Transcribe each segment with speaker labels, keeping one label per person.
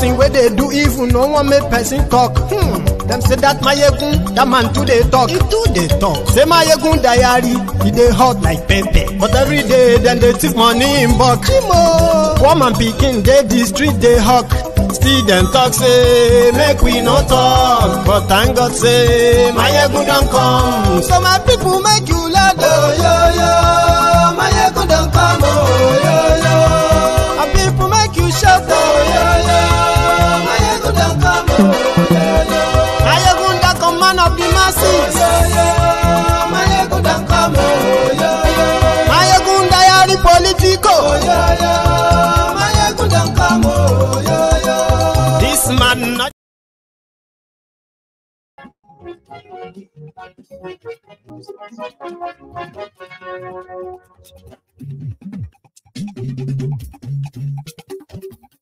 Speaker 1: person where they do evil, no one make person talk. Them say that Mayegun, that man too they talk. He too they talk. Say Mayegun diary, he they hot like pepper. But every day then they take money in bulk. Woman picking, they the street they hawk. Still them talk say, make we no talk. But thank God say, Mayegun don't come. So my people make you laugh. Oh yo yo, Mayegun don't come. Oh yo yo, my people make you shout. Oh yo yo, Mayegun don't come. Oh yo yo, Mayegun don't come, man of the masses. Oh yo yo, Mayegun don't come. Oh yo yo, Mayegun diary politico. Oh yo yo, Mayegun don't come. Oh yo yo, this man not.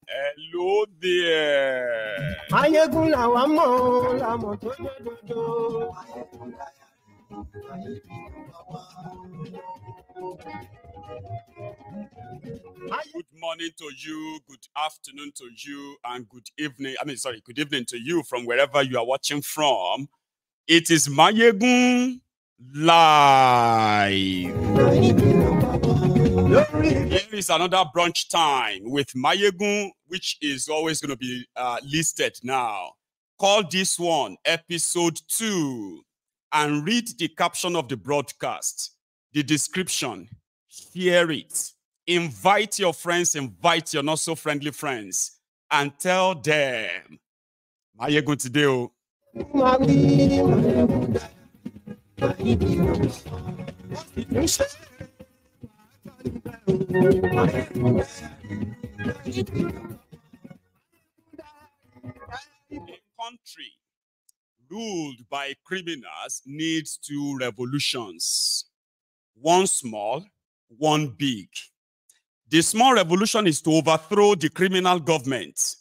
Speaker 2: Hello there.
Speaker 1: Mayegun la wa mo la mo to dodo.
Speaker 2: Good morning to you, good afternoon to you, and good evening. Good evening to you from wherever you are watching from. It is Mayegun Live. Here is another brunch time with Mayegun, which is always going to be listed now. Call this one episode 2 and read the caption of the broadcast, the description, hear it. Invite your friends, invite your not so friendly friends, and tell them Mayegun today. Oh. A country ruled by criminals needs 2 revolutions. One small, one big. The small revolution is to overthrow the criminal government.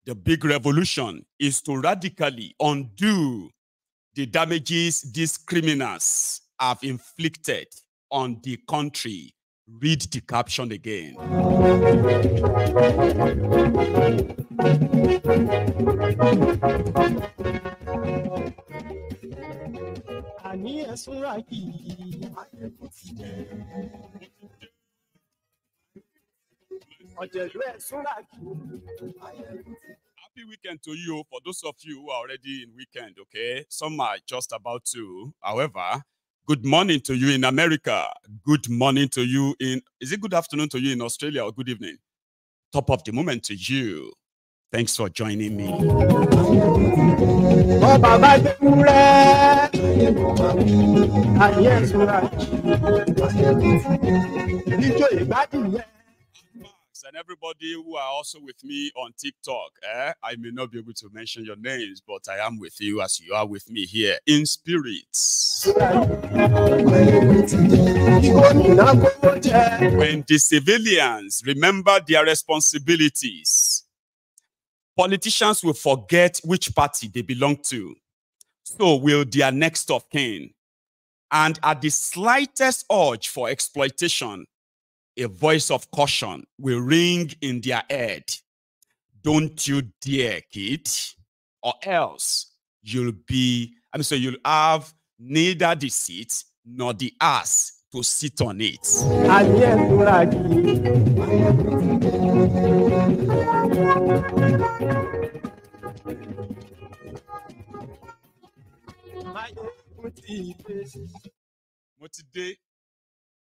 Speaker 2: The big revolution is to radically undo the damages these criminals have inflicted on the country. Read the caption again. Happy weekend to you for those of you who are already in weekend, okay? Some are just about to. However, good morning to you in America. Good morning to you in... Is it good afternoon to you in Australia or good evening? Top of the moment to you. Thanks for joining me. And everybody who are also with me on TikTok, I may not be able to mention your names, but I am with you as you are with me here in spirits. When the civilians remember their responsibilities, politicians will forget which party they belong to. So will their next of kin. And at the slightest urge for exploitation, a voice of caution will ring in their head. Don't you dare, kid, or else you'll have neither the seat nor the ass to sit on it.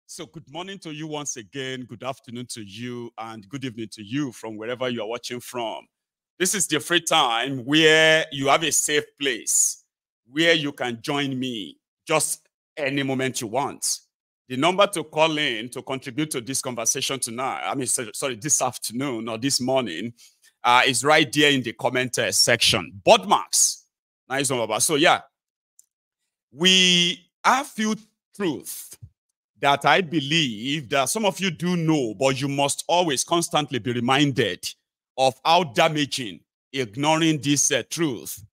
Speaker 2: So good morning to you once again, good afternoon to you, and good evening to you from wherever you are watching from. This is the free time where you have a safe place, where you can join me just any moment you want. The number to call in to contribute to this conversation tonight, this afternoon or this morning, is right there in the comment section. Board marks. Nice one, Baba. So yeah, we have few truths that I believe that some of you do know, but you must always constantly be reminded of how damaging ignoring this truth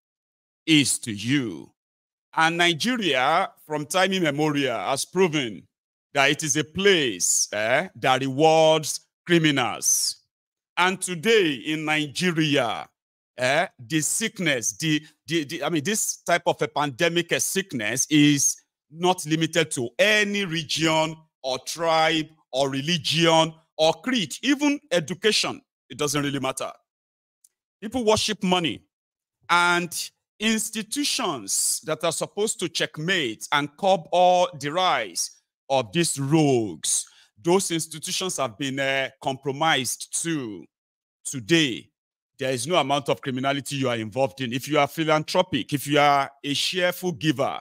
Speaker 2: is to you. And Nigeria, from time immemorial, has proven that it is a place that rewards criminals. And today in Nigeria, the sickness, I mean, this type of a pandemic sickness is not limited to any region or tribe or religion or creed, even education. It doesn't really matter. People worship money, and institutions that are supposed to checkmate and curb all the rise of these rogues, those institutions have been compromised too. Today, there is no amount of criminality you are involved in. If you are philanthropic, if you are a cheerful giver,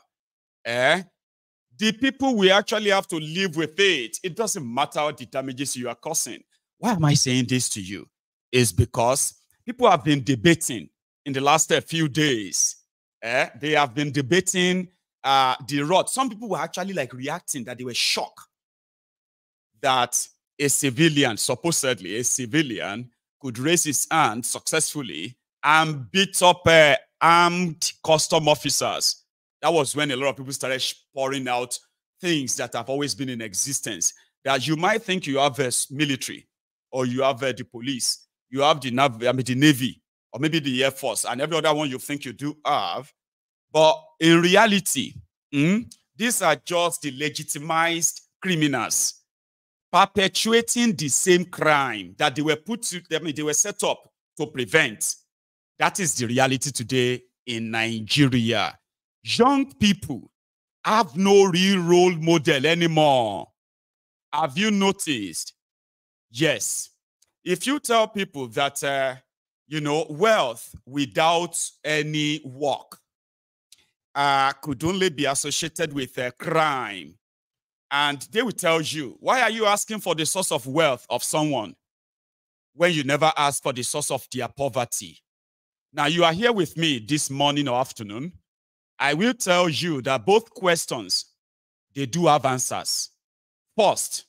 Speaker 2: the people will actually have to live with it. It doesn't matter the damages you are causing. Why am I saying this to you? It's because people have been debating in the last few days. They have been debating the rot. Some people were actually like reacting that they were shocked that a civilian, supposedly a civilian, could raise his hand successfully and beat up armed custom officers. That was when a lot of people started pouring out things that have always been in existence. That you might think you have a military, or you have the police, you have the Navy, or maybe the Air Force, and every other one you think you do have. But in reality, these are just the legitimized criminals perpetuating the same crime that they were they were set up to prevent. That is the reality today in Nigeria. Young people have no real role model anymore. Have you noticed? Yes. If you tell people that, wealth without any work could only be associated with crime, and they will tell you, why are you asking for the source of wealth of someone when you never ask for the source of their poverty? Now, you are here with me this morning or afternoon. I will tell you that both questions, they do have answers. First,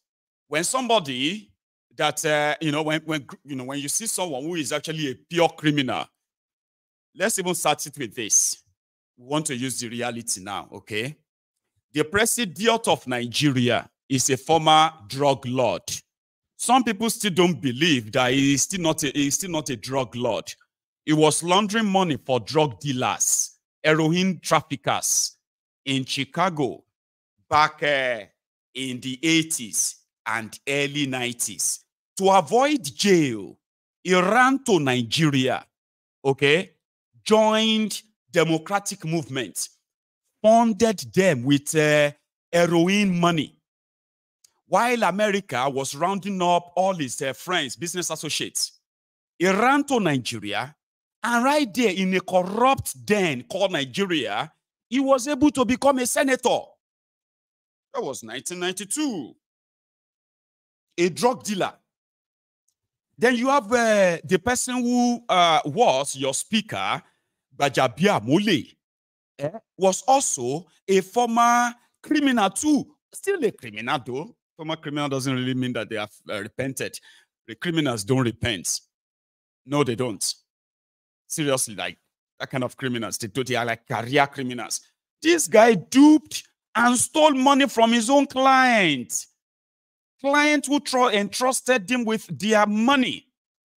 Speaker 2: when somebody that, when you see someone who is actually a pure criminal, let's even start it with this. We want to use the reality now, okay? The president of Nigeria is a former drug lord. Some people still don't believe that he is still not a drug lord. He was laundering money for drug dealers, heroin traffickers in Chicago back in the 80s and early 90s. To avoid jail, he ran to Nigeria, okay, joined democratic movement, funded them with heroin money, while America was rounding up all his friends, business associates. He ran to Nigeria, and right there in a corrupt den called Nigeria, he was able to become a senator. That was 1992. A drug dealer. Then you have the person who was your speaker, Bajabia Mole, was also a former criminal too. Still a criminal though. Former criminal doesn't really mean that they have repented. The criminals don't repent. No, they don't. Seriously, like that kind of criminals, they are like career criminals. This guy duped and stole money from his own client. Client who entrusted him with their money.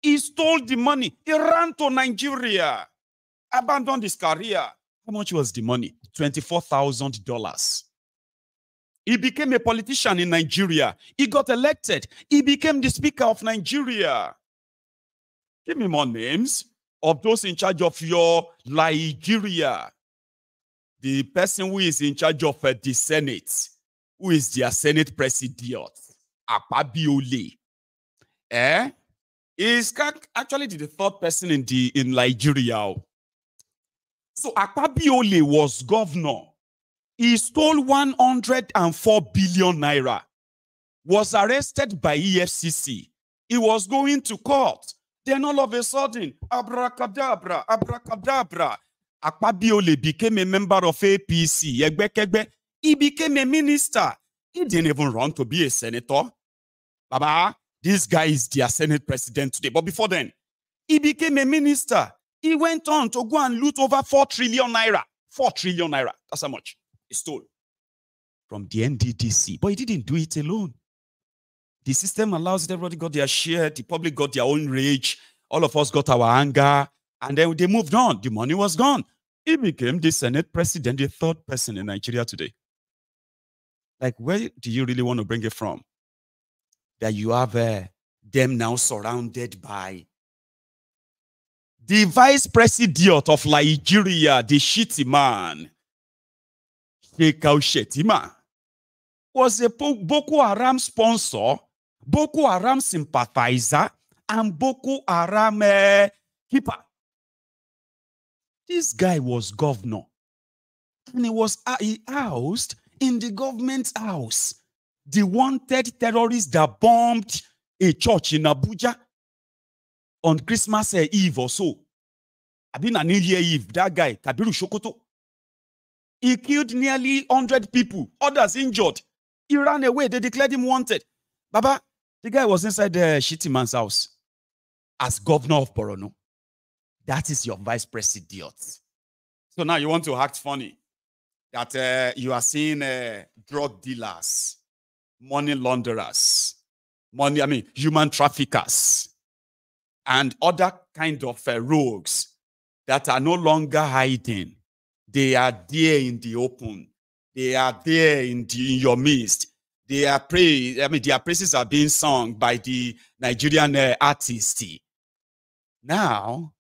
Speaker 2: He stole the money. He ran to Nigeria, abandoned his career. How much was the money? $24,000. He became a politician in Nigeria. He got elected. He became the Speaker of Nigeria. Give me more names of those in charge of your Nigeria. The person who is in charge of the Senate, who is their Senate president, Akpabiole, is actually the third person in Nigeria. So Akpabiole was governor. He stole 104 billion naira, was arrested by EFCC. He was going to court. Then all of a sudden, abracadabra, abracadabra, Akpabiole became a member of APC. He became a minister. He didn't even run to be a senator. Baba, this guy is their Senate president today. But before then, he became a minister. He went on to go and loot over 4 trillion naira. 4 trillion naira. That's how much he stole from the NDDC. But he didn't do it alone. The system allows it. Everybody got their share. The public got their own rage. All of us got our anger. And then they moved on. The money was gone. He became the Senate president, the third person in Nigeria today. Like, where do you really want to bring it from? That you have them now surrounded by the vice president of Nigeria, the shitty man, Shekau Shetima, was a Boko Haram sponsor, Boko Haram sympathizer, and Boko Haram keeper. This guy was governor, and he housed in the government's house the wanted terrorists that bombed a church in Abuja on Christmas Eve or so. I've been an New Year Eve, that guy, Kabiru Shokoto. He killed nearly 100 people, others injured. He ran away, they declared him wanted. Baba, the guy was inside the shitty man's house as governor of Borno. That is your vice president. So now you want to act funny that you are seeing drug dealers, money launderers, human traffickers, and other kind of rogues that are no longer hiding. They are there in the open. They are there in your midst. Their praises are being sung by the Nigerian artists. Now,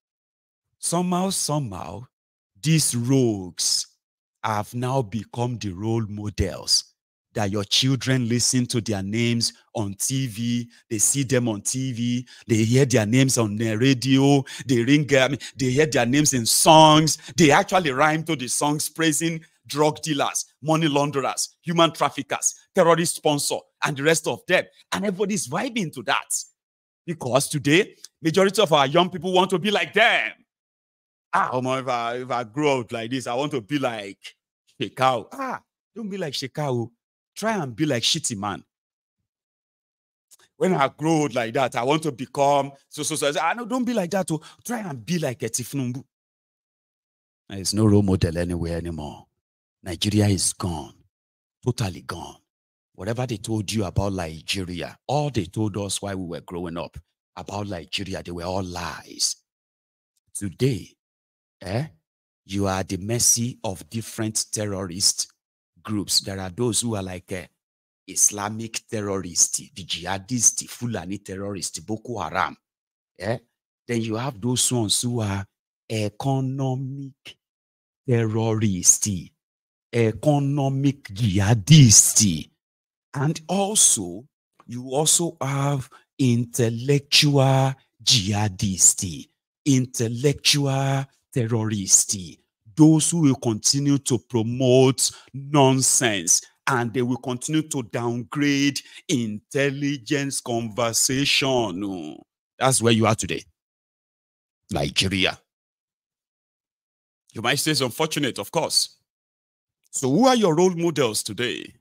Speaker 2: somehow, these rogues have now become the role models that your children listen to their names on TV, they see them on TV, they hear their names on the radio, they hear their names in songs, they actually rhyme to the songs praising drug dealers, money launderers, human traffickers, terrorist sponsor, and the rest of them. And everybody's vibing to that. Because today, majority of our young people want to be like them. If I grow up like this, I want to be like Shekau. Don't be like Shekau. Try and be like shitty man. When I grow like that, I want to become so. No, don't be like that. Try and be like a Tifnumbu. There's no role model anywhere anymore. Nigeria is gone. Totally gone. Whatever they told you about Nigeria, all they told us while we were growing up about Nigeria, they were all lies. Today, you are at the mercy of different terrorist groups. There are those who are like Islamic terrorists, the jihadists, Fulani terrorists, Boko Haram. Then you have those ones who are economic terrorists, economic jihadists. And also, you also have intellectual jihadists, intellectual terrorists, those who will continue to promote nonsense and they will continue to downgrade intelligence conversation. That's where you are today. Nigeria. You might say it's unfortunate, of course. So who are your role models today?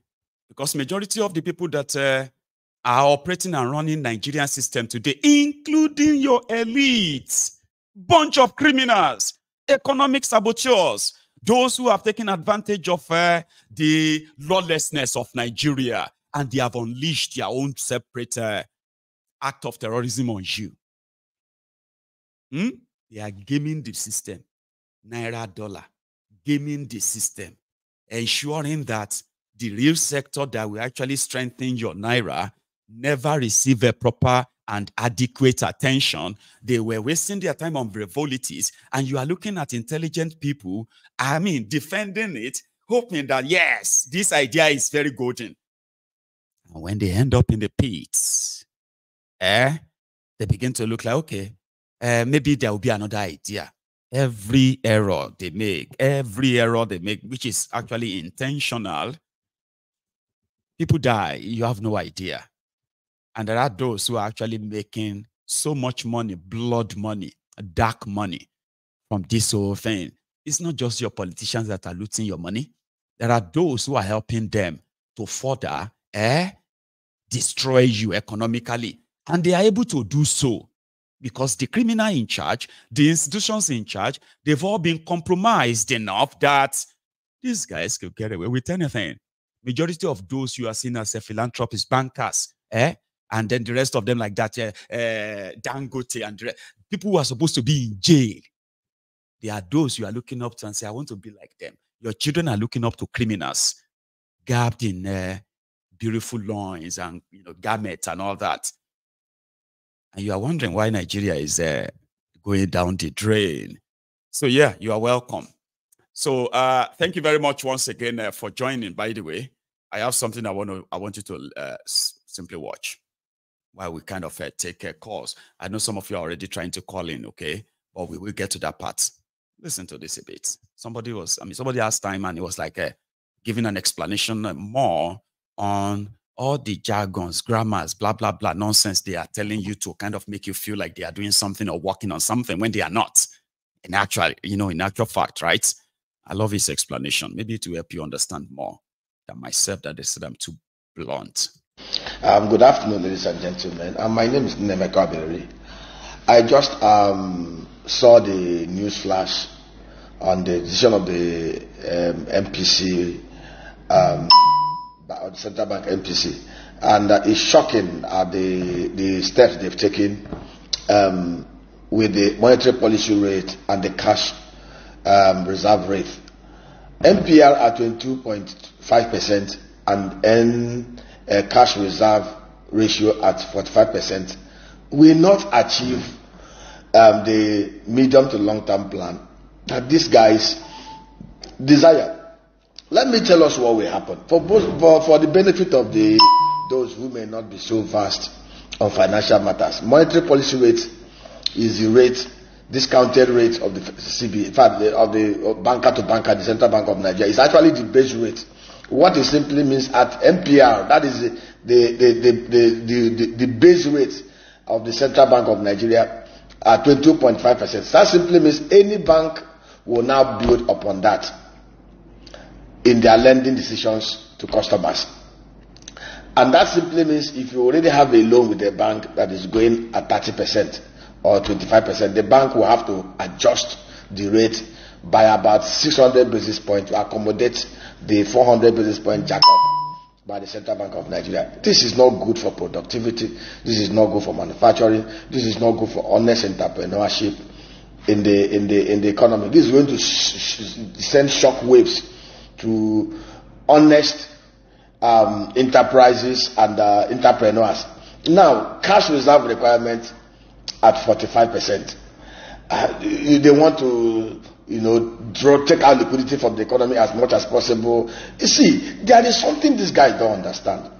Speaker 2: Because majority of the people that are operating and running Nigerian system today, including your elites, bunch of criminals, economic saboteurs, those who have taken advantage of the lawlessness of Nigeria, and they have unleashed their own separate act of terrorism on you. They are gaming the system, Naira dollar, gaming the system, ensuring that the real sector that will actually strengthen your Naira never receive a proper and adequate attention. They were wasting their time on frivolities, and you are looking at intelligent people, defending it, hoping that, yes, this idea is very golden. And when they end up in the pits, they begin to look like, okay, maybe there will be another idea. Every error they make, which is actually intentional, people die, you have no idea. And there are those who are actually making so much money, blood money, dark money from this whole thing. It's not just your politicians that are looting your money. There are those who are helping them to further destroy you economically. And they are able to do so because the criminal in charge, the institutions in charge, they've all been compromised enough that these guys could get away with anything. Majority of those you are seeing as philanthropists, bankers, and then the rest of them like that, Dangote and people who are supposed to be in jail. There are those you are looking up to and say, I want to be like them. Your children are looking up to criminals, garbed in beautiful loins and garments and all that. And you are wondering why Nigeria is going down the drain. So yeah, you are welcome. So thank you very much once again for joining. By the way, I have something I want you to simply watch while we kind of take calls. I know some of you are already trying to call in, okay? But we will get to that part. Listen to this a bit. Somebody asked time and it was like giving an explanation more on all the jargons, grammars, blah, blah, blah, nonsense they are telling you to kind of make you feel like they are doing something or working on something when they are not. In actual fact, right? I love his explanation. Maybe it will help you understand more than myself that they said I'm too blunt.
Speaker 3: Good afternoon, ladies and gentlemen. My name is Nemeka Aberi. I just saw the news flash on the decision of the MPC, the Central Bank MPC, and it's shocking the steps they've taken with the monetary policy rate and the cash reserve rate. MPR at 22.5% and cash reserve ratio at 45% will not achieve the medium to long-term plan that these guys desire. Let me tell us what will happen for the benefit of those who may not be so vast on financial matters. Monetary policy rate is the rate, discounted rate of the CB, in fact, of the banker to banker, the Central Bank of Nigeria. It's actually the base rate. What it simply means at MPR, that is the base rate of the Central Bank of Nigeria at 22.5%. That simply means any bank will now build upon that in their lending decisions to customers. And that simply means if you already have a loan with a bank that is going at 30% or 25%, the bank will have to adjust the rate by about 600 basis points to accommodate the 400 basis point jack up by the Central Bank of Nigeria. This is not good for productivity. This is not good for manufacturing. This is not good for honest entrepreneurship in the economy. This is going to send shock waves to honest enterprises and entrepreneurs. Now, cash reserve requirement at 45%. They want to take out liquidity from the economy as much as possible. You see, there is something these guys don't understand.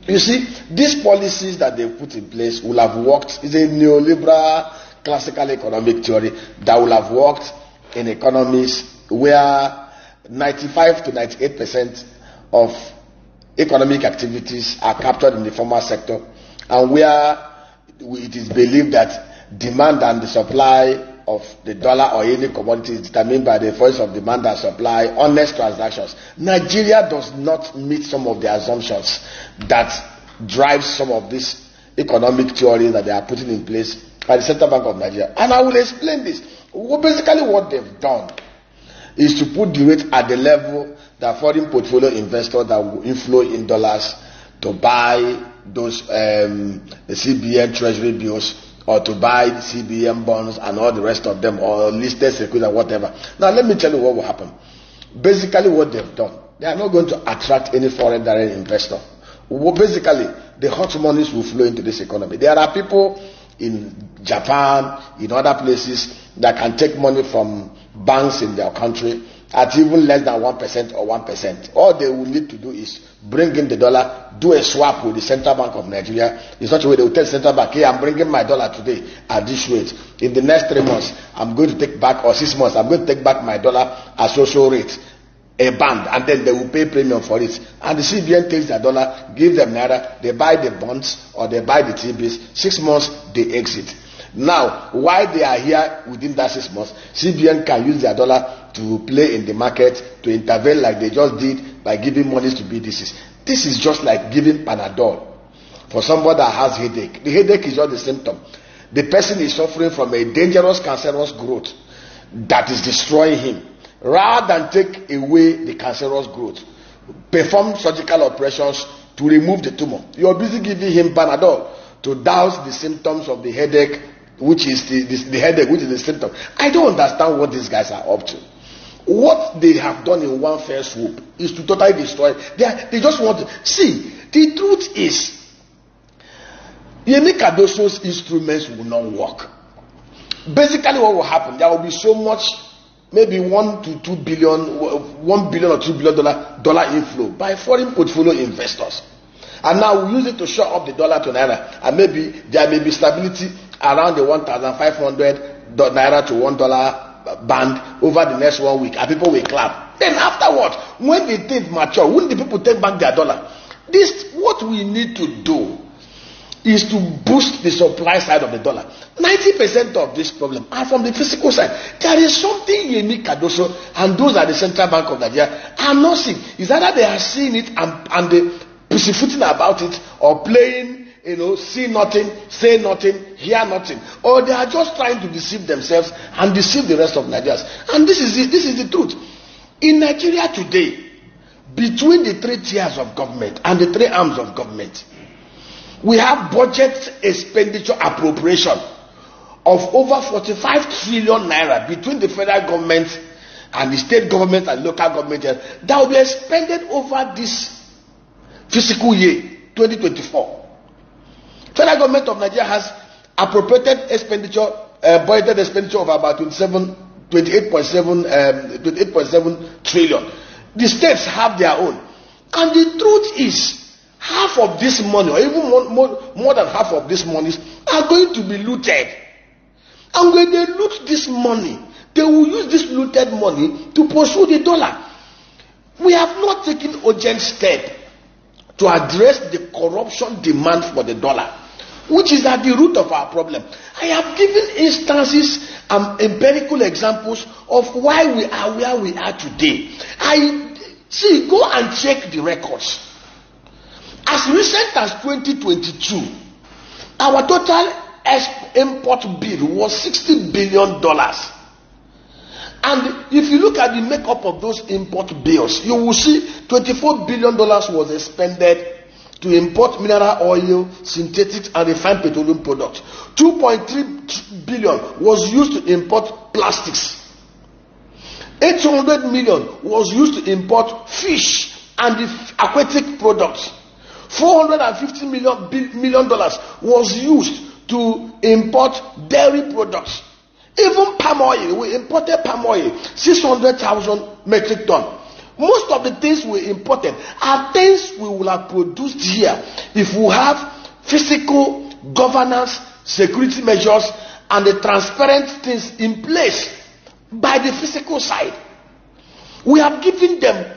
Speaker 3: You see, these policies that they put in place will have worked. It's a neoliberal classical economic theory that will have worked in economies where 95 to 98% of economic activities are captured in the formal sector, and where it is believed that demand and the supply of the dollar or any commodity is determined by the force of demand and supply, honest transactions. Nigeria does not meet some of the assumptions that drives some of this economic theory that they are putting in place by the Central Bank of Nigeria. And I will explain this. Basically what they've done is to put the rate at the level that foreign portfolio investors that will inflow in dollars to buy those the CBN treasury bills, or to buy CBN bonds and all the rest of them, or listed securities or whatever. Now let me tell you what will happen. Basically what they've done, they are not going to attract any foreign direct investor. Basically, the hot monies will flow into this economy. There are people in Japan, in other places, that can take money from banks in their country at even less than 1% or 1%. All they will need to do is bring in the dollar, do a swap with the Central Bank of Nigeria. In such a way they will tell the Central Bank, hey, I'm bringing my dollar today at this rate. In the next 3 months, I'm going to take back, or 6 months, I'm going to take back my dollar at social rate, a band, and then they will pay premium for it. And the CBN takes their dollar, give them naira, they buy the bonds or they buy the T-bills. 6 months, they exit. Now, while they are here within that 6 months, CBN can use their dollar to play in the market, to intervene like they just did by giving monies to BDCs. This is just like giving Panadol for somebody that has headache. The headache is just the symptom. The person is suffering from a dangerous cancerous growth that is destroying him. Rather than take away the cancerous growth, perform surgical operations to remove the tumor, you are busy giving him Panadol to douse the symptoms of the headache which is the headache, which is the symptom. I don't understand what these guys are up to. What they have done in one fell swoop is to totally destroy. They just want to see. The truth is, Yemi Cardoso's instruments will not work. Basically, what will happen? There will be so much, maybe 1 to 2 billion, $1 billion or $2 billion inflow by foreign portfolio investors. And now we use it to shore up the dollar to naira, and maybe there may be stability around the 1,500 naira to $1 band over the next 1 week, and people will clap. Then afterwards, when the things mature, when the people take back their dollar, what we need to do is to boost the supply side of the dollar. 90% of this problem are from the physical side. There is something Yemi Cardoso and those at the Central Bank of Nigeria are not seeing. Is either they are seeing it and they pussyfooting about it, or playing, see nothing, say nothing, hear nothing, or they are just trying to deceive themselves and deceive the rest of Nigerians. And this is the truth. In Nigeria today, between the 3 tiers of government and the 3 arms of government, we have budget expenditure appropriation of over 45 trillion naira between the federal government and the state government and local government that will be expended over this fiscal year 2024. Federal government of Nigeria has appropriated expenditure, budgeted expenditure of about 28.7 trillion. The states have their own, and the truth is, half of this money, or even more than half of this money, are going to be looted. And when they loot this money, they will use this looted money to pursue the dollar. We have not taken urgent step to address the corruption demand for the dollar, which is at the root of our problem. I have given instances and empirical examples of why we are where we are today. Go and check the records. As recent as 2022, our total import bill was $60 billion. And if you look at the makeup of those import bills, you will see $24 billion was expended to import mineral oil, synthetic and refined petroleum products. 2.3 billion was used to import plastics. 800 million was used to import fish and the aquatic products. $450 million was used to import dairy products. Even palm oil, we imported palm oil, 600,000 metric tons. Most of the things we imported are things we will have produced here if we have physical governance, security measures, and the transparent things in place by the physical side. We have given them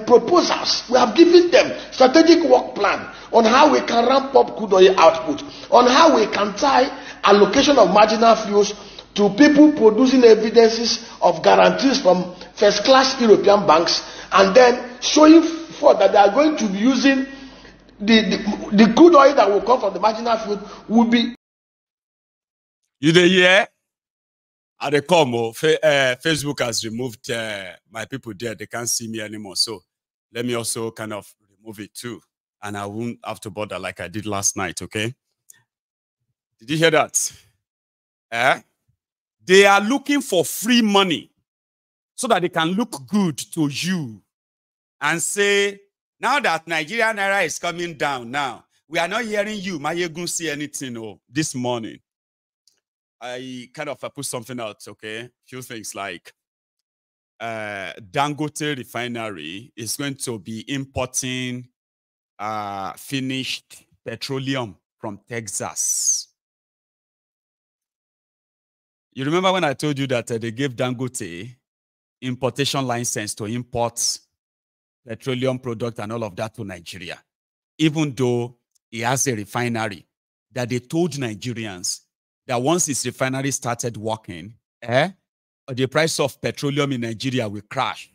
Speaker 3: proposals. We have given them strategic work plan on how we can ramp up crude oil output, on how we can tie allocation of marginal fuels to people producing evidences of guarantees from first-class European banks, and then showing forth that they are going to be using the crude oil that will come from the marginal fuel will be.
Speaker 2: You the year? At the Como, Facebook has removed my people there. They can't see me anymore. So let me also kind of remove it too. And I won't have to bother like I did last night, okay? Did you hear that? They are looking for free money so that they can look good to you and say, now that Nigerian naira is coming down now, we are not hearing you, Mayegun, see anything this morning. I kind of put something out, okay? Few things like Dangote refinery is going to be importing finished petroleum from Texas. You remember when I told you that they gave Dangote importation license to import petroleum product and all of that to Nigeria, even though he has a refinery, that they told Nigerians that once his refinery started working, the price of petroleum in Nigeria will crash.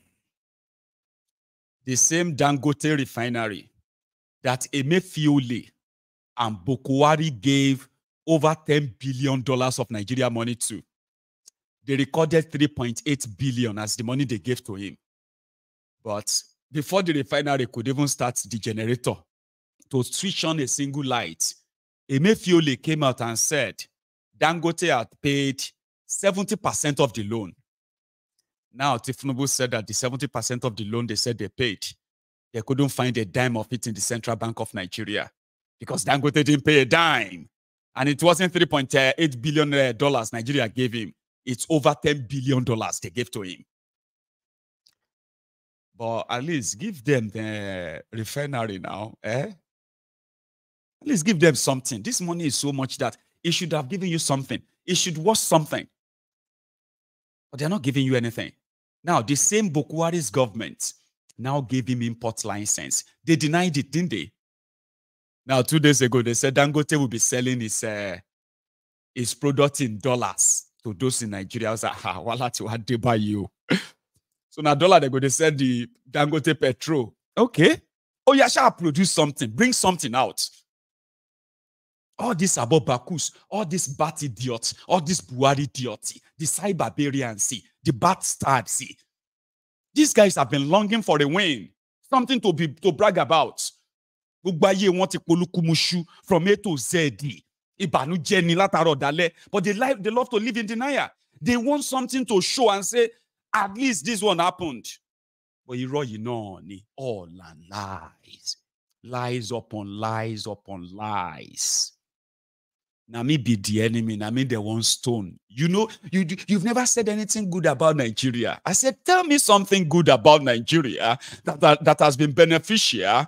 Speaker 2: The same Dangote refinery that Emefiole and Bokwari gave over $10 billion of Nigeria money to. They recorded 3.8 billion as the money they gave to him. But before the refinery could even start the generator to switch on a single light, Emefiole came out and said Dangote had paid 70% of the loan. Now, Tinubu said that the 70% of the loan they said they paid, they couldn't find a dime of it in the Central Bank of Nigeria because Dangote didn't pay a dime. And it wasn't $3.8 billion Nigeria gave him. It's over $10 billion they gave to him. But at least give them the refinery now. At least give them something. This money is so much that it should have given you something. It should worth something. But they're not giving you anything. Now, the same Bukwari's government now gave him import license. They denied it, didn't they? Now, 2 days ago, they said Dangote will be selling his product in dollars to those in Nigeria. I was like, what they buy you? So now dollar, they said the Dangote petrol. Okay. Oh, yeah, shall produce something. Bring something out. All this about Bakus, all this bat idiots, all this Buhari idiots, the cyberbarian, see, the bastard, see. These guys have been longing for a win, something to brag about. From A to Z. But they love to live in denial. They want something to show and say, at least this one happened. But you know, all lies. Lies upon lies upon lies. Now me be the enemy. Now me the one stone. You know, you've never said anything good about Nigeria. I said, tell me something good about Nigeria that has been beneficial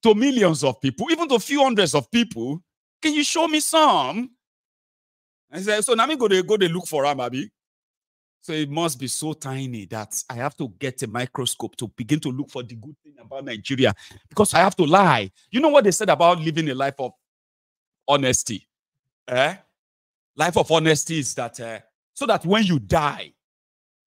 Speaker 2: to millions of people, even to a few hundreds of people. Can you show me some? I said, so now me go to look for him, Abi. So it must be so tiny that I have to get a microscope to begin to look for the good thing about Nigeria because I have to lie. You know what they said about living a life of honesty? Life of honesty is that so that when you die,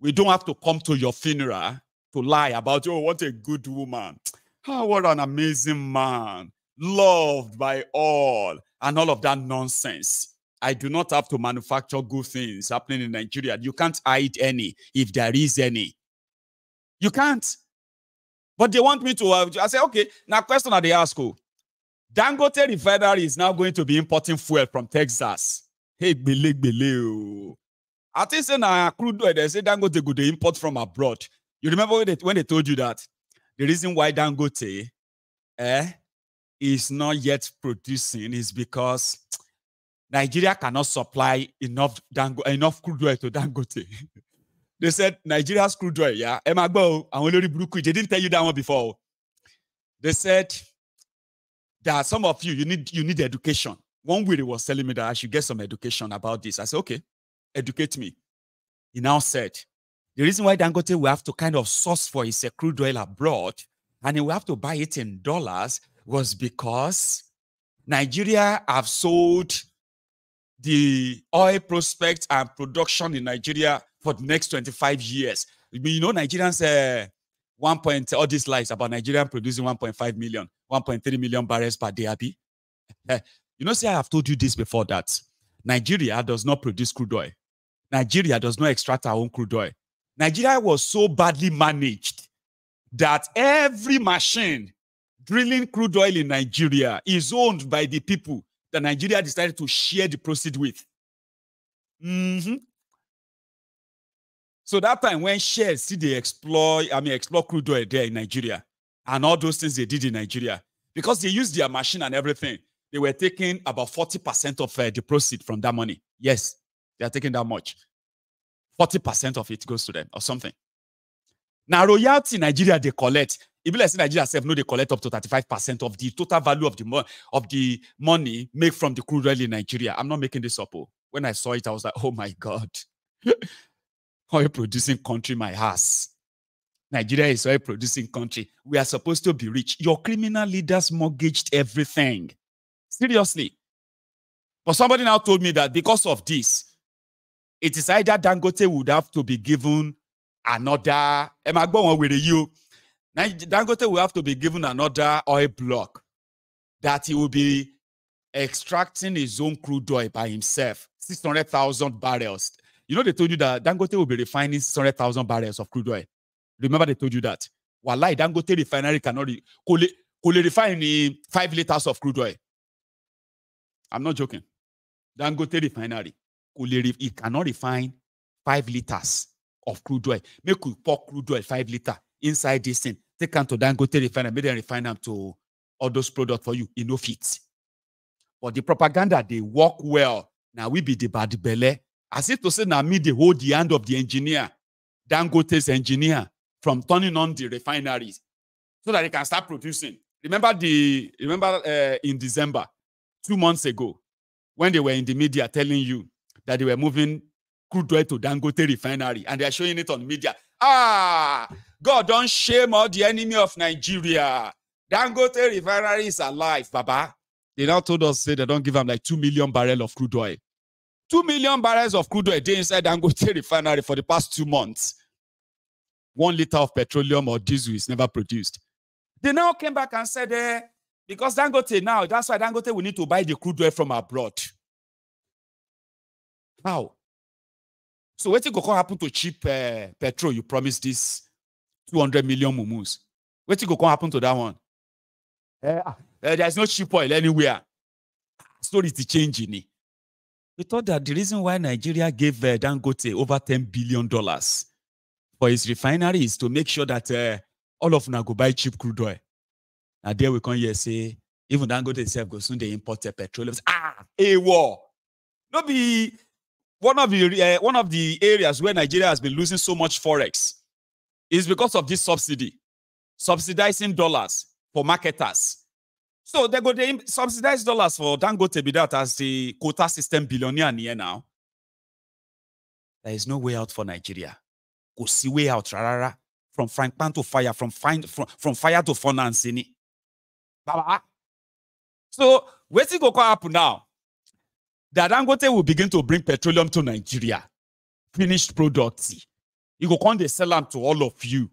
Speaker 2: we don't have to come to your funeral to lie about, oh, what a good woman. Oh, what an amazing man. Loved by all. And all of that nonsense. I do not have to manufacture good things happening in Nigeria. You can't hide any if there is any. You can't. But they want me to, I say, okay, now question that they ask, Dangote refinery is now going to be importing fuel from Texas. Hey, bele. I think say na crude oil, they say Dangote go to import from abroad. You remember when they told you that? The reason why Dangote is not yet producing is because Nigeria cannot supply enough crude oil to Dangote. They said Nigeria's crude oil, yeah. They didn't tell you that one before. They said there are some of you need education. One way was telling me that I should get some education about this. I said, okay, educate me. He now said the reason why Dangote will have to kind of source for his crude oil abroad and he will have to buy it in dollars was because Nigeria have sold the oil prospects and production in Nigeria for the next 25 years. You know, Nigerians, all these lies about Nigeria producing 1.5 million, 1.3 million barrels per day, Abi. You know, say I have told you this before that Nigeria does not produce crude oil. Nigeria does not extract our own crude oil. Nigeria was so badly managed that every machine drilling crude oil in Nigeria is owned by the people that Nigeria decided to share the proceeds with. So that time when shares see they explore crude oil there in Nigeria and all those things they did in Nigeria, because they used their machine and everything, they were taking about 40% of the proceeds from that money. Yes, they are taking that much. 40% of it goes to them or something. Now, royalty in Nigeria, they collect. Even like Nigeria self, no, they collect up to 35% of the total value of the money made from the crude oil in Nigeria. I'm not making this up. When I saw it, I was like, oh my God. Oil producing country, my ass. Nigeria is oil producing country. We are supposed to be rich. Your criminal leaders mortgaged everything. Seriously. But somebody now told me that because of this, it is either Dangote would have to be given another. Dangote will have to be given another oil block that he will be extracting his own crude oil by himself, 600,000 barrels. You know, they told you that Dangote will be refining 600,000 barrels of crude oil. Remember, they told you that. Wallahi, Dangote refinery cannot refine 5 liters of crude oil. I'm not joking. Dangote refinery he cannot refine 5 liters of crude oil. Make we pour crude oil 5 liters inside this thing. Take them to Dangote refiner, make them refine them to all those products for you. It no fit. But the propaganda, they work well. Now we be the bad belly. As if to say, now me, they hold the hand of the engineer, Dangote's engineer, from turning on the refineries so that they can start producing. Remember in December, 2 months ago, when they were in the media telling you that they were moving crude oil to Dangote refinery and they are showing it on media. God, don't shame all the enemy of Nigeria. Dangote refinery is alive, Baba. They now told us, say they don't give them like 2 million barrels of crude oil. 2 million barrels of crude oil they inside Dangote refinery for the past 2 months. 1 liter of petroleum or diesel is never produced. They now came back and said, because Dangote now, that's why Dangote will need to buy the crude oil from abroad. How? So what will happen to cheap petrol? You promised this 200 million mumus. What will happen to that one? There's no cheap oil anywhere. Story is changing. We thought that the reason why Nigeria gave Dangote over $10 billion for his refinery is to make sure that all of them go buy cheap crude oil. Now there we come here say, even Dangote itself goes soon they import petroleum. A war. Not be one of the areas where Nigeria has been losing so much forex is because of this subsidy, subsidizing dollars for marketers. So they go to subsidize dollars for Dangote be that as the quota system billionaire here now. There is no way out for Nigeria. Go see way out, rarara. From frying pan to fire, from fire to finance. So what's it going to happen now? That Dangote will begin to bring petroleum to Nigeria, finished products. You go come they sell them to all of you.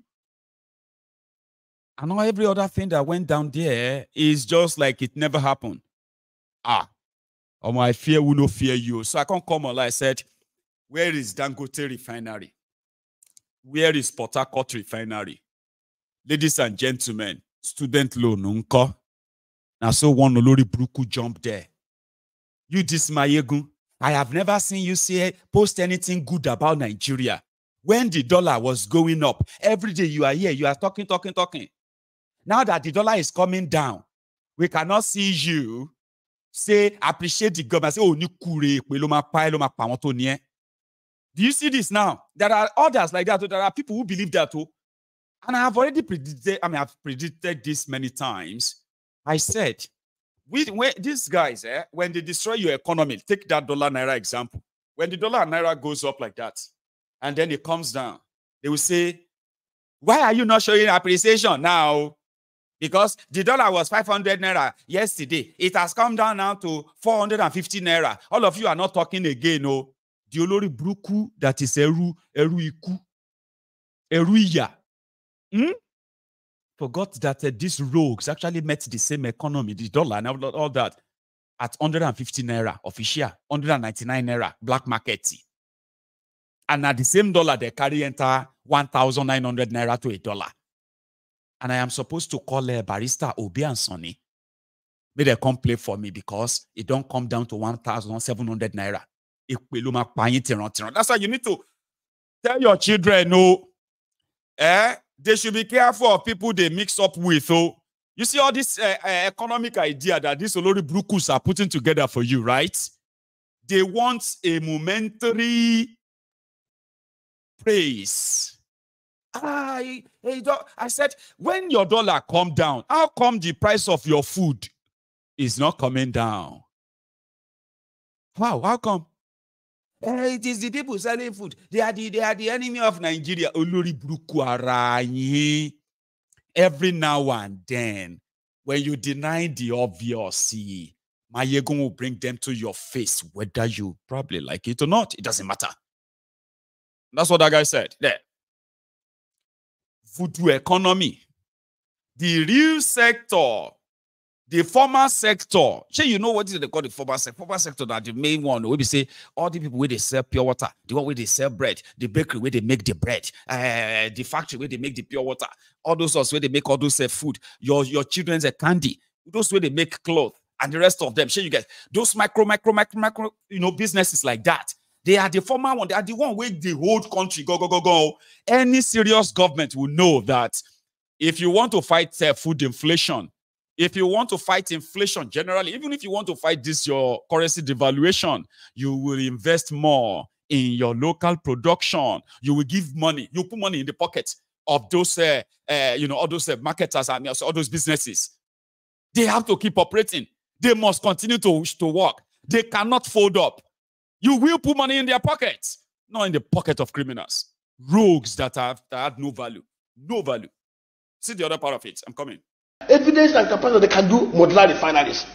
Speaker 2: And now every other thing that went down there is just like it never happened. I fear will not fear you. So I can't come on. Like I said, where is Dangote refinery? Where is Port Harcourt refinery? Ladies and gentlemen, student loan unko. Now so one Olori Bruku jump there. You this Mayegun, I have never seen you say post anything good about Nigeria. When the dollar was going up, every day you are here, you are talking. Now that the dollar is coming down, we cannot see you say appreciate the government. Say, oh, do you see this now? There are others like that. There are people who believe that too. And I have already predicted, I've predicted this many times. I said, when these guys, when they destroy your economy, take that dollar naira example. When the dollar naira goes up like that, and then it comes down, they will say, why are you not showing appreciation now? Because the dollar was 500 naira yesterday. It has come down now to 450 naira. All of you are not talking again, no. The Olori Bruku that is Eru Iku, Eru Iya. Forgot that these rogues actually met the same economy, the dollar and all that, at 150 naira official, 199 naira black market. And at the same dollar, they carry enter 1,900 naira to $1. And I am supposed to call Barrister Obi and Sonny. May they come play for me because it don't come down to 1,700 naira. That's why you need to tell your children, no, they should be careful of people they mix up with. Oh, you see all this economic idea that these Olori Brukus are putting together for you, right? They want a momentary praise. I said, when your dollar come down, how come the price of your food is not coming down? Wow, how come? It is the people selling food. They are the enemy of Nigeria. Olori Bruku Aranyi. Every now and then, when you deny the obvious, Mayegun will bring them to your face, whether you probably like it or not. It doesn't matter. That's what that guy said. There. Voodoo economy. The real sector. The formal sector, you know what is they call the formal sector? Formal sector that the main one, where we say all the people where they sell pure water, the one where they sell bread, the bakery where they make the bread, the factory where they make the pure water, all those ones where they make all those food, your children's candy, those where they make clothes, and the rest of them. You get those micro, businesses like that. They are the former one. They are the one where the whole country go. Any serious government will know that if you want to fight food inflation, if you want to fight inflation generally, even if you want to fight this, your currency devaluation, you will invest more in your local production. You will give money. You put money in the pocket of those, all those marketers and all those businesses. They have to keep operating. They must continue to work. They cannot fold up. You will put money in their pockets, not in the pocket of criminals, rogues that have no value. No value. See the other part of it. I'm coming.
Speaker 3: Evidence and capacity they can do modular refineries.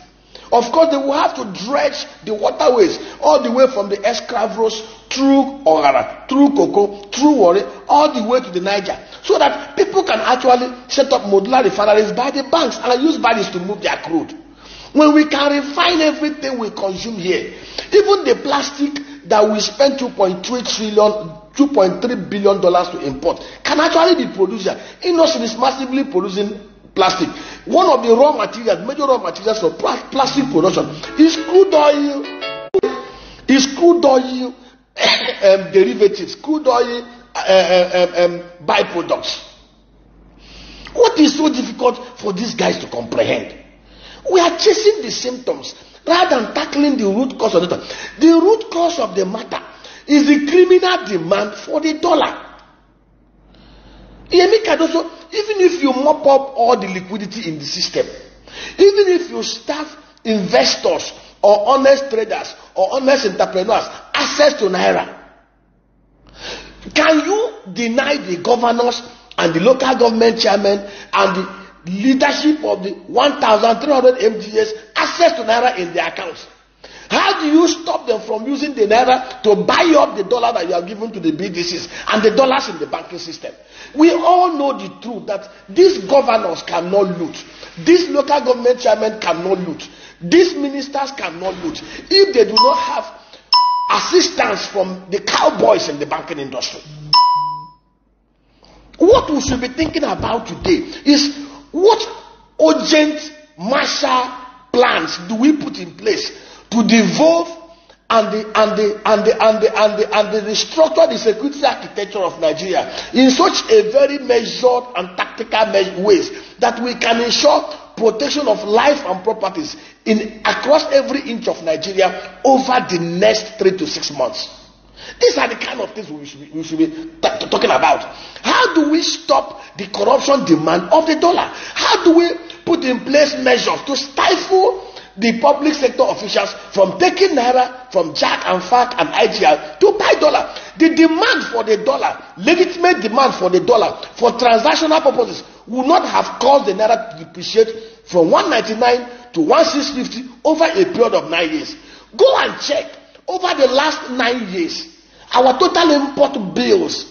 Speaker 3: Of course, they will have to dredge the waterways all the way from the Escravos through Ogara, through Cocoa, through Warri, all the way to the Niger, so that people can actually set up modular refineries by the banks and use bodies to move their crude. When we can refine everything we consume here, even the plastic that we spend $2.3 billion to import can actually be produced here. Industry is massively producing plastic. One of the major raw materials for plastic production is crude oil. Derivatives, crude oil byproducts. What is so difficult for these guys to comprehend? We are chasing the symptoms rather than tackling the root cause of the matter. The root cause of the matter is the criminal demand for the dollar. Even if you mop up all the liquidity in the system, even if you staff investors or honest traders or honest entrepreneurs access to Naira, can you deny the governors and the local government chairmen and the leadership of the 1,300 MGAs access to Naira in their accounts? How do you stop them from using the Naira to buy up the dollar that you are giving to the BDCs and the dollars in the banking system? We all know the truth that these governors cannot loot. These local government chairmen cannot loot. These ministers cannot loot if they do not have assistance from the cowboys in the banking industry. What we should be thinking about today is what urgent Marshall plans do we put in place to devolve and restructure the security architecture of Nigeria in such a very measured and tactical ways that we can ensure protection of life and properties across every inch of Nigeria over the next 3 to 6 months. These are the kind of things we should be talking about. How do we stop the corruption demand of the dollar? How do we put in place measures to stifle the public sector officials from taking Naira from Jack and FAC and IGR to buy dollar? The demand for the dollar, legitimate demand for the dollar for transactional purposes, would not have caused the Naira to depreciate from 199 to 1650 over a period of 9 years. Go and check. Over the last 9 years, our total import bills,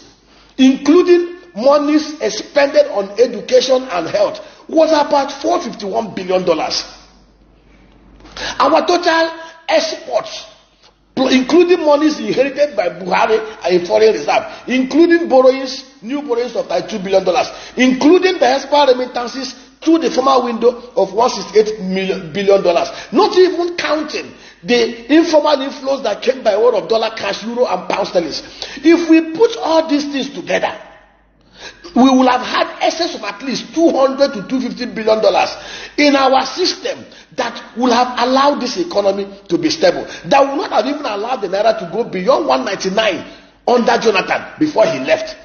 Speaker 3: including monies expended on education and health, was about $451 billion. Our total exports, including monies inherited by Buhari and foreign reserve, including borrowings, new borrowings of $2 billion, including diaspora remittances through the former window of $168 billion, not even counting the informal inflows that came by way of dollar, cash, euro, and pound sterling. If we put all these things together, we will have had excess of at least $200 to $250 billion in our system that will have allowed this economy to be stable. That will not have even allowed the Naira to go beyond 199 under Jonathan before he left.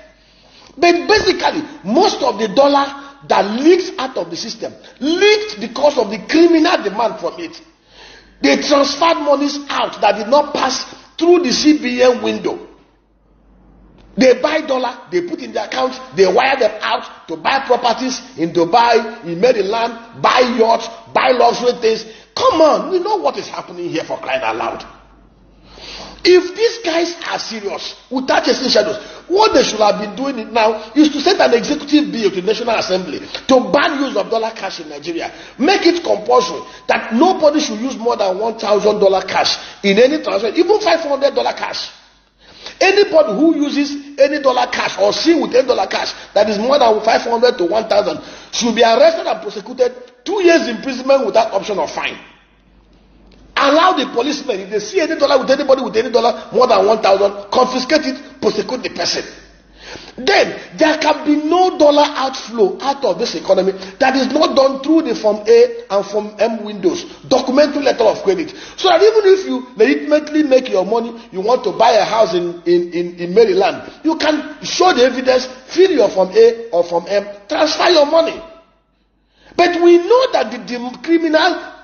Speaker 3: But basically, most of the dollar that leaks out of the system leaked because of the criminal demand from it. They transferred monies out that did not pass through the CBN window. They buy dollar, they put in their account, they wire them out to buy properties in Dubai, in Maryland, buy yachts, buy luxury things. Come on, we know what is happening here, for crying out loud. If these guys are serious, without chasing shadows, what they should have been doing now is to send an executive bill to the National Assembly to ban use of dollar cash in Nigeria. Make it compulsory that nobody should use more than $1,000 cash in any transaction, even $500 cash. Anybody who uses any dollar cash or seen with $10 cash that is more than 500 to 1,000 should be arrested and prosecuted, 2 years imprisonment without option of fine. Allow the policemen, if they see any dollar with anybody with any dollar more than 1,000, confiscate it, prosecute the person. Then there can be no dollar outflow out of this economy that is not done through the Form A and Form M windows, documentary letter of credit. So that even if you legitimately make your money, you want to buy a house in Maryland, you can show the evidence, fill your Form A or Form M, transfer your money. But we know that the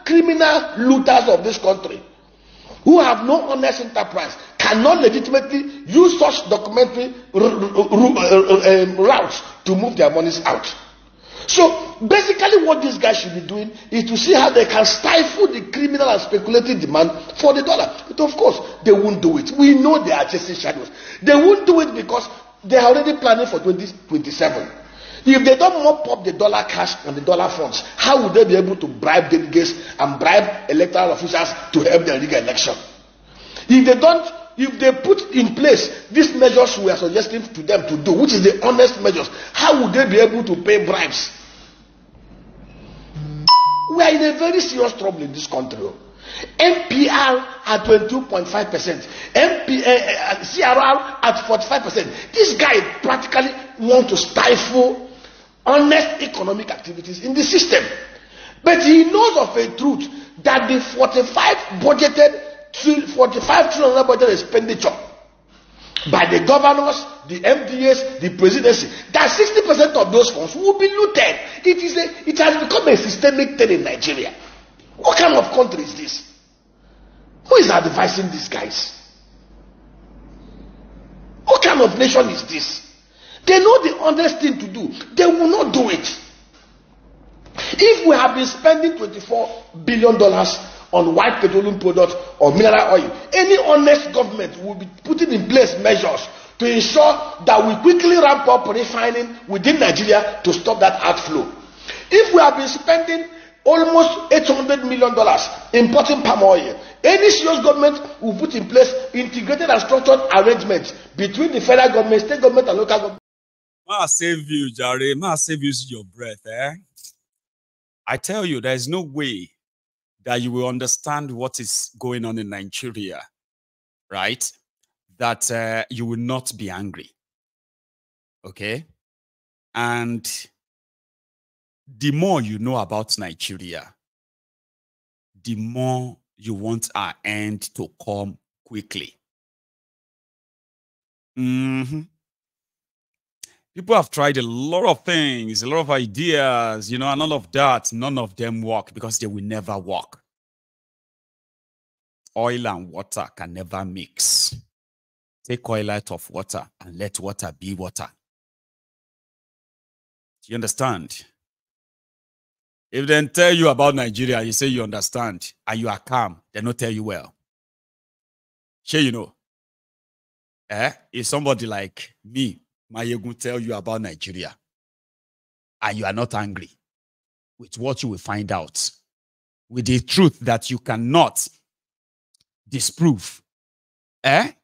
Speaker 3: criminal looters of this country, who have no honest enterprise, cannot legitimately use such documentary routes to move their monies out. So basically what these guys should be doing is to see how they can stifle the criminal and speculative demand for the dollar. But of course, they won't do it. We know they are chasing shadows. They won't do it because they are already planning for 2027. If they don't mop up the dollar cash and the dollar funds, how would they be able to bribe delegates and bribe electoral officials to help them rig election? If they put in place these measures we are suggesting to them to do, which is the honest measures, how would they be able to pay bribes? We are in a very serious trouble in this country. NPR at 22.5%, CRR at 45%. This guy practically wants to stifle honest economic activities in the system. But he knows of a truth that the 45 trillion budget expenditure by the governors, the MDAs, the presidency, that 60% of those funds will be looted. It has become a systemic thing in Nigeria. What kind of country is this? Who is advising these guys? What kind of nation is this? They know the honest thing to do. They will not do it. If we have been spending $24 billion on white petroleum products or mineral oil, any honest government will be putting in place measures to ensure that we quickly ramp up refining within Nigeria to stop that outflow. If we have been spending almost $800 million importing palm oil, any serious government will put in place integrated and structured arrangements between the federal government, state government, and local government.
Speaker 2: Ma save you, Jare. Ma save you your breath, I tell you, there is no way that you will understand what is going on in Nigeria, right? That you will not be angry. Okay? And the more you know about Nigeria, the more you want our end to come quickly. People have tried a lot of things, a lot of ideas, and all of that. None of them work because they will never work. Oil and water can never mix. Take oil out of water and let water be water. Do you understand? If they tell you about Nigeria, you say you understand and you are calm, they don't tell you well. Sure, you know. If somebody like me, Mayegun, tell you about Nigeria and you are not angry with what you will find out, with the truth that you cannot disprove, and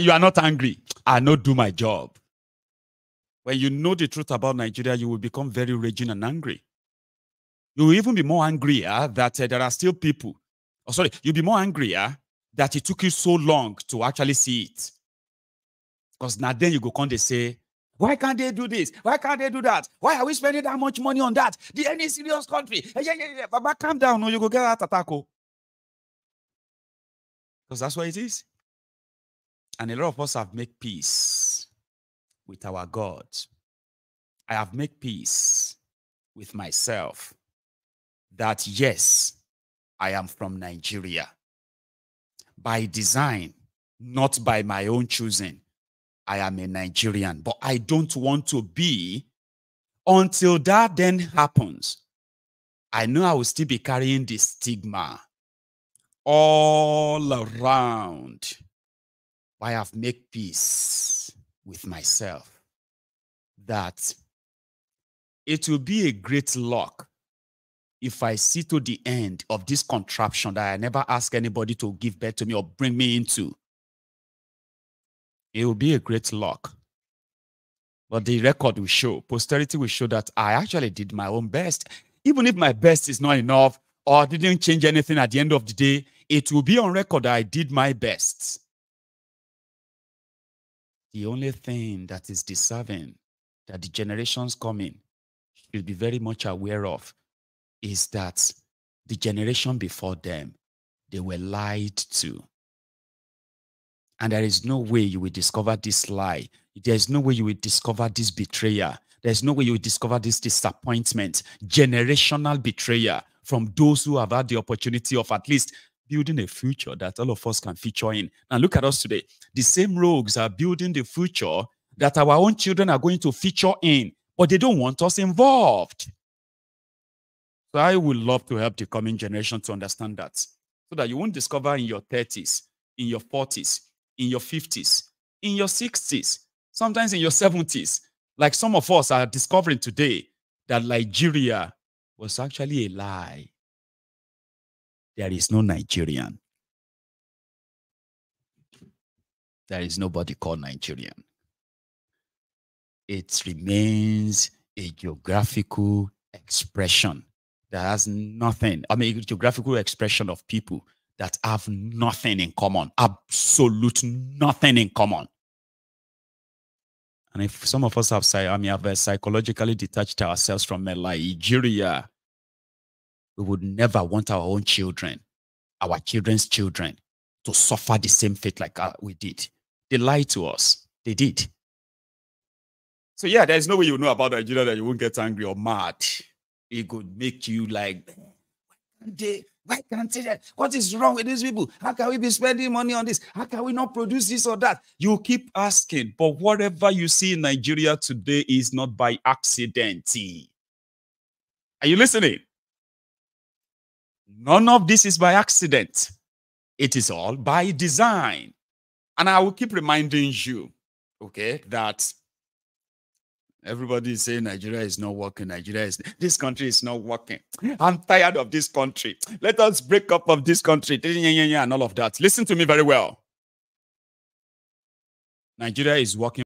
Speaker 2: you are not angry, I not do my job. When you know the truth about Nigeria, you will become very raging and angry. You will even be more angry that there are still people. Oh, sorry, you'll be more angry that it took you so long to actually see it. Because now then you go come, they say, why can't they do this? Why can't they do that? Why are we spending that much money on that? The any serious country? Yeah. But calm down, no, you go get that attack. Because that's what it is. And a lot of us have made peace with our God. I have made peace with myself that yes, I am from Nigeria. By design, not by my own choosing. I am a Nigerian, but I don't want to be until that then happens. I know I will still be carrying this stigma all around. I have made peace with myself that it will be a great luck if I see to the end of this contraption that I never ask anybody to give birth to me or bring me into. It will be a great luck. But the record will show, posterity will show that I actually did my own best. Even if my best is not enough, or didn't change anything at the end of the day, it will be on record that I did my best. The only thing that is deserving that the generations coming should be very much aware of is that the generation before them, they were lied to. And there is no way you will discover this lie. There's no way you will discover this betrayal. There's no way you will discover this disappointment, generational betrayal from those who have had the opportunity of at least building a future that all of us can feature in. And look at us today. The same rogues are building the future that our own children are going to feature in, but they don't want us involved. So I would love to help the coming generation to understand that, so that you won't discover in your 30s, in your 40s, in your 50s, in your 60s, sometimes in your 70s, like some of us are discovering today, that Nigeria was actually a lie. There is no Nigerian. There is nobody called Nigerian. It remains a geographical expression that has nothing. I mean, a geographical expression of people that have nothing in common, absolute nothing in common. And if some of us have psychologically detached ourselves from Nigeria, we would never want our own children, our children's children, to suffer the same fate like we did. They lied to us. They did. So yeah, there's no way you know about Nigeria that you won't get angry or mad. It could make you like, why can't they? What is wrong with these people? How can we be spending money on this? How can we not produce this or that? You keep asking, but whatever you see in Nigeria today is not by accident. Are you listening? None of this is by accident. It is all by design. And I will keep reminding you, okay, that everybody is saying Nigeria is not working. This country is not working. I'm tired of this country. Let us break up of this country and all of that. Listen to me very well. Nigeria is working